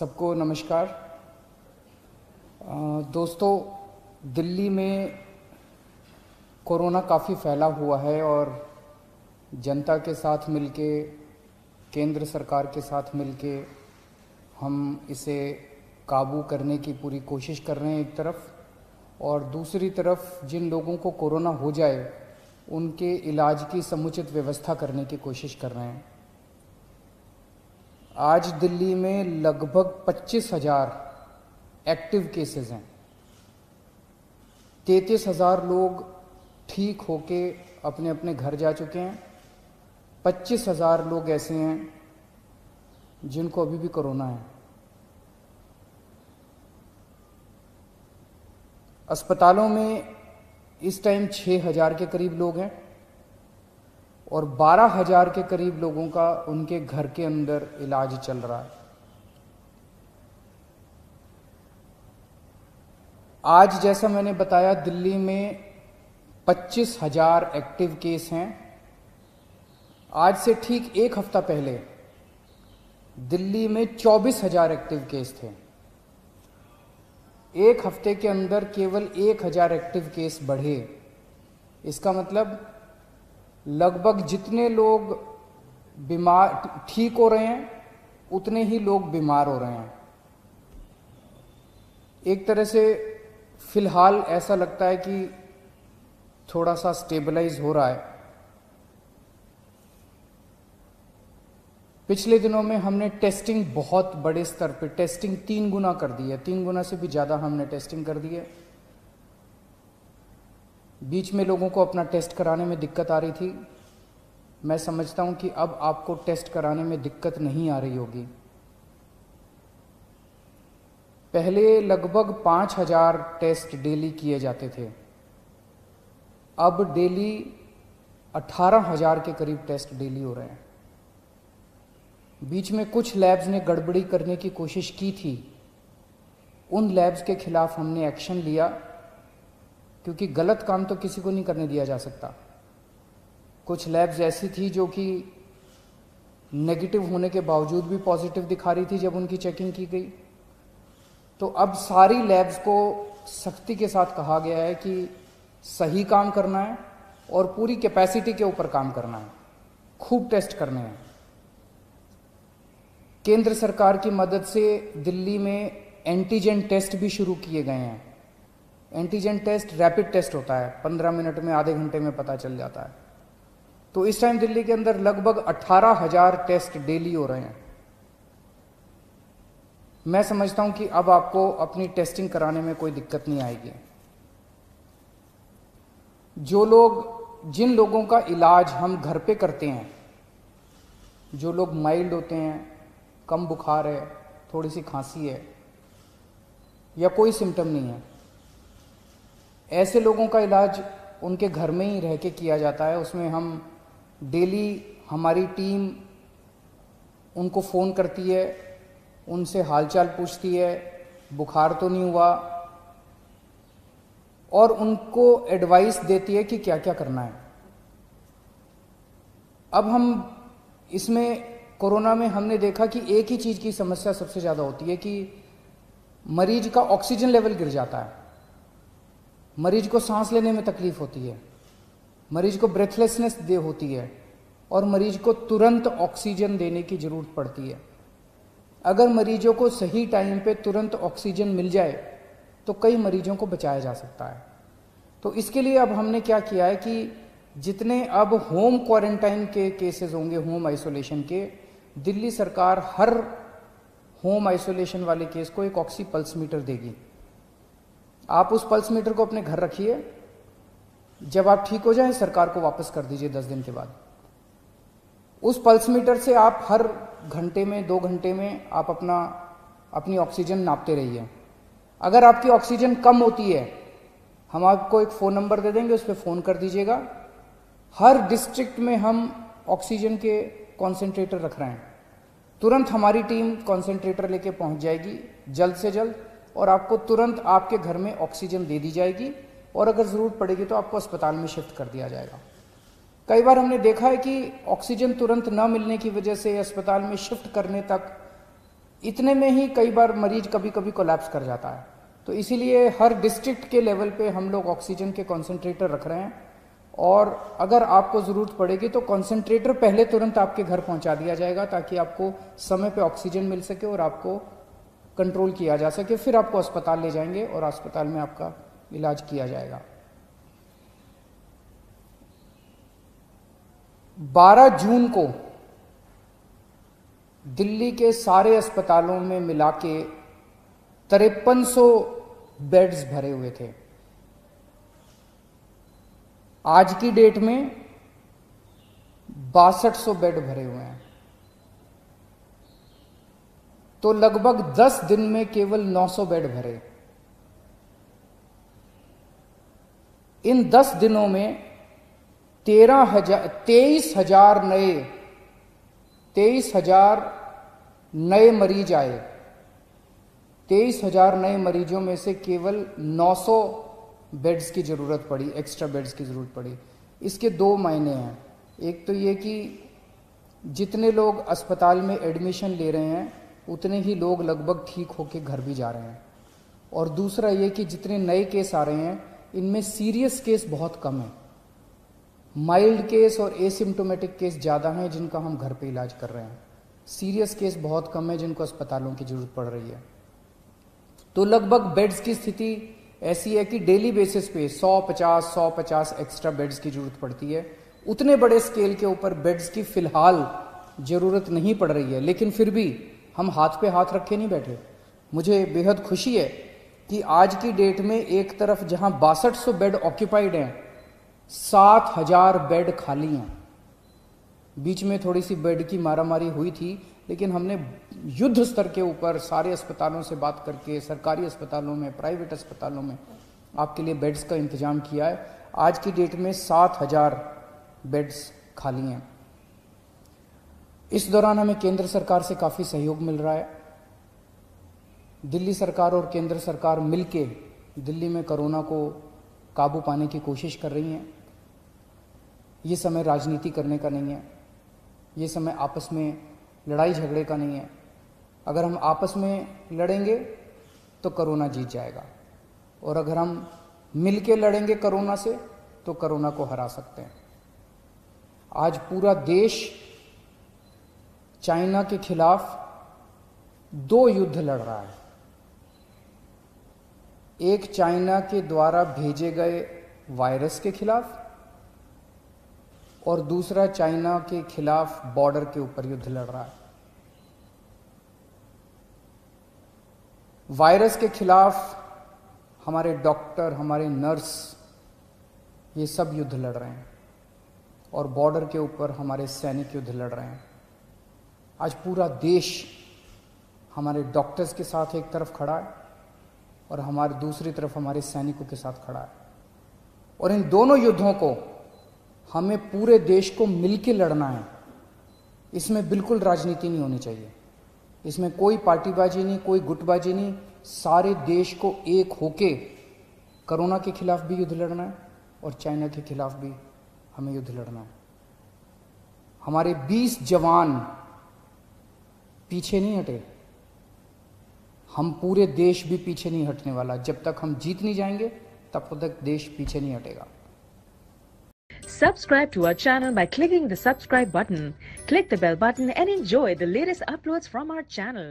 सबको नमस्कार। दोस्तों, दिल्ली में कोरोना काफ़ी फैला हुआ है और जनता के साथ मिलके, केंद्र सरकार के साथ मिलके हम इसे काबू करने की पूरी कोशिश कर रहे हैं एक तरफ, और दूसरी तरफ जिन लोगों को कोरोना हो जाए उनके इलाज की समुचित व्यवस्था करने की कोशिश कर रहे हैं। आज दिल्ली में लगभग 25,000 एक्टिव केसेस हैं। 33,000 लोग ठीक होके अपने अपने घर जा चुके हैं। 25,000 लोग ऐसे हैं जिनको अभी भी कोरोना है। अस्पतालों में इस टाइम 6,000 के करीब लोग हैं और 12,000 के करीब लोगों का उनके घर के अंदर इलाज चल रहा है। आज जैसा मैंने बताया, दिल्ली में 25,000 एक्टिव केस हैं। आज से ठीक एक हफ्ता पहले दिल्ली में 24,000 एक्टिव केस थे। एक हफ्ते के अंदर केवल 1,000 एक्टिव केस बढ़े। इसका मतलब लगभग जितने लोग बीमार ठीक हो रहे हैं उतने ही लोग बीमार हो रहे हैं। एक तरह से फिलहाल ऐसा लगता है कि थोड़ा सा स्टेबलाइज हो रहा है। पिछले दिनों में हमने टेस्टिंग बहुत बड़े स्तर पर टेस्टिंग 3 गुना कर दी है। 3 गुना से भी ज़्यादा हमने टेस्टिंग कर दी है। बीच में लोगों को अपना टेस्ट कराने में दिक्कत आ रही थी। मैं समझता हूं कि अब आपको टेस्ट कराने में दिक्कत नहीं आ रही होगी। पहले लगभग 5,000 टेस्ट डेली किए जाते थे, अब डेली 18,000 के करीब टेस्ट डेली हो रहे हैं। बीच में कुछ लैब्स ने गड़बड़ी करने की कोशिश की थी। उन लैब्स के खिलाफ हमने एक्शन लिया, क्योंकि गलत काम तो किसी को नहीं करने दिया जा सकता। कुछ लैब्स ऐसी थी जो कि नेगेटिव होने के बावजूद भी पॉजिटिव दिखा रही थी जब उनकी चेकिंग की गई। तो अब सारी लैब्स को सख्ती के साथ कहा गया है कि सही काम करना है और पूरी कैपेसिटी के ऊपर काम करना है, खूब टेस्ट करने हैं। केंद्र सरकार की मदद से दिल्ली में एंटीजन टेस्ट भी शुरू किए गए हैं। एंटीजन टेस्ट रैपिड टेस्ट होता है, 15 मिनट में, आधे घंटे में पता चल जाता है। तो इस टाइम दिल्ली के अंदर लगभग 18,000 टेस्ट डेली हो रहे हैं। मैं समझता हूं कि अब आपको अपनी टेस्टिंग कराने में कोई दिक्कत नहीं आएगी। जिन लोगों का इलाज हम घर पे करते हैं, जो लोग माइल्ड होते हैं, कम बुखार है, थोड़ी सी खांसी है या कोई सिम्टम नहीं है, ऐसे लोगों का इलाज उनके घर में ही रह के किया जाता है। उसमें हम डेली, हमारी टीम उनको फ़ोन करती है, उनसे हालचाल पूछती है, बुखार तो नहीं हुआ, और उनको एडवाइस देती है कि क्या क्या करना है। अब हम इसमें कोरोना में हमने देखा कि एक ही चीज़ की समस्या सबसे ज़्यादा होती है कि मरीज का ऑक्सीजन लेवल गिर जाता है, मरीज को सांस लेने में तकलीफ होती है, मरीज को ब्रेथलेसनेस होती है और मरीज को तुरंत ऑक्सीजन देने की ज़रूरत पड़ती है। अगर मरीजों को सही टाइम पे तुरंत ऑक्सीजन मिल जाए तो कई मरीजों को बचाया जा सकता है। तो इसके लिए अब हमने क्या किया है कि जितने अब होम क्वारंटाइन के केसेस होंगे, होम आइसोलेशन के, दिल्ली सरकार हर होम आइसोलेशन वाले केस को एक ऑक्सी पल्स मीटर देगी। आप उस पल्स मीटर को अपने घर रखिए, जब आप ठीक हो जाएं सरकार को वापस कर दीजिए 10 दिन के बाद। उस पल्स मीटर से आप हर घंटे में, 2 घंटे में आप अपनी ऑक्सीजन नापते रहिए। अगर आपकी ऑक्सीजन कम होती है, हम आपको एक फ़ोन नंबर दे देंगे, उस पर फ़ोन कर दीजिएगा। हर डिस्ट्रिक्ट में हम ऑक्सीजन के कॉन्सेंट्रेटर रख रहे हैं। तुरंत हमारी टीम कॉन्सेंट्रेटर लेके पहुंच जाएगी जल्द से जल्द, और आपको तुरंत आपके घर में ऑक्सीजन दे दी जाएगी, और अगर ज़रूरत पड़ेगी तो आपको अस्पताल में शिफ्ट कर दिया जाएगा। कई बार हमने देखा है कि ऑक्सीजन तुरंत न मिलने की वजह से अस्पताल में शिफ्ट करने तक इतने में ही कई बार मरीज कभी कभी कोलैप्स कर जाता है। तो इसीलिए हर डिस्ट्रिक्ट के लेवल पे हम लोग ऑक्सीजन के कॉन्सेंट्रेटर रख रहे हैं, और अगर आपको ज़रूरत पड़ेगी तो कॉन्सेंट्रेटर पहले तुरंत आपके घर पहुंचा दिया जाएगा, ताकि आपको समय पे ऑक्सीजन मिल सके और आपको कंट्रोल किया जा सके। फिर आपको अस्पताल ले जाएंगे और अस्पताल में आपका इलाज किया जाएगा। 12 जून को दिल्ली के सारे अस्पतालों में मिला के 5300 बेड्स भरे हुए थे। आज की डेट में 6200 बेड भरे हुए हैं। तो लगभग 10 दिन में केवल 900 बेड भरे। इन 10 दिनों में 23,000 नए मरीज आए। 23,000 नए मरीजों में से केवल 900 बेड्स की ज़रूरत पड़ी, एक्स्ट्रा बेड्स की ज़रूरत पड़ी। इसके दो मायने हैं। एक तो ये कि जितने लोग अस्पताल में एडमिशन ले रहे हैं उतने ही लोग लगभग ठीक होकर घर भी जा रहे हैं, और दूसरा ये कि जितने नए केस आ रहे हैं इनमें सीरियस केस बहुत कम है। माइल्ड केस और एसिम्टोमेटिक केस ज़्यादा हैं जिनका हम घर पे इलाज कर रहे हैं। सीरियस केस बहुत कम है जिनको अस्पतालों की ज़रूरत पड़ रही है। तो लगभग बेड्स की स्थिति ऐसी है कि डेली बेसिस पे 150 एक्स्ट्रा बेड्स की ज़रूरत पड़ती है। उतने बड़े स्केल के ऊपर बेड्स की फ़िलहाल ज़रूरत नहीं पड़ रही है, लेकिन फिर भी हम हाथ पे हाथ रखे नहीं बैठे। मुझे बेहद खुशी है कि आज की डेट में एक तरफ जहां 6200 बेड ऑक्यूपाइड हैं, 7000 बेड खाली हैं। बीच में थोड़ी सी बेड की मारामारी हुई थी, लेकिन हमने युद्ध स्तर के ऊपर सारे अस्पतालों से बात करके सरकारी अस्पतालों में, प्राइवेट अस्पतालों में आपके लिए बेड्स का इंतजाम किया है। आज की डेट में 7000 बेड्स खाली हैं। इस दौरान हमें केंद्र सरकार से काफ़ी सहयोग मिल रहा है। दिल्ली सरकार और केंद्र सरकार मिलके दिल्ली में कोरोना को काबू पाने की कोशिश कर रही हैं। ये समय राजनीति करने का नहीं है, ये समय आपस में लड़ाई झगड़े का नहीं है। अगर हम आपस में लड़ेंगे तो कोरोना जीत जाएगा, और अगर हम मिलके लड़ेंगे कोरोना से तो कोरोना को हरा सकते हैं। आज पूरा देश चाइना के खिलाफ 2 युद्ध लड़ रहा है। एक चाइना के द्वारा भेजे गए वायरस के खिलाफ, और दूसरा चाइना के खिलाफ बॉर्डर के ऊपर युद्ध लड़ रहा है। वायरस के खिलाफ हमारे डॉक्टर, हमारे नर्स, ये सब युद्ध लड़ रहे हैं, और बॉर्डर के ऊपर हमारे सैनिक युद्ध लड़ रहे हैं। आज पूरा देश हमारे डॉक्टर्स के साथ एक तरफ खड़ा है और हमारे दूसरी तरफ हमारे सैनिकों के साथ खड़ा है, और इन दोनों युद्धों को हमें पूरे देश को मिलकर लड़ना है। इसमें बिल्कुल राजनीति नहीं होनी चाहिए, इसमें कोई पार्टीबाजी नहीं, कोई गुटबाजी नहीं। सारे देश को एक होके कोरोना के खिलाफ भी युद्ध लड़ना है और चाइना के खिलाफ भी हमें युद्ध लड़ना है। हमारे 20 जवान पीछे नहीं हटे, हम पूरे देश भी पीछे नहीं हटने वाला। जब तक हम जीत नहीं जाएंगे तब तक देश पीछे नहीं हटेगा। Subscribe to our channel by clicking the subscribe button. Click the bell button and enjoy the latest uploads from our channel.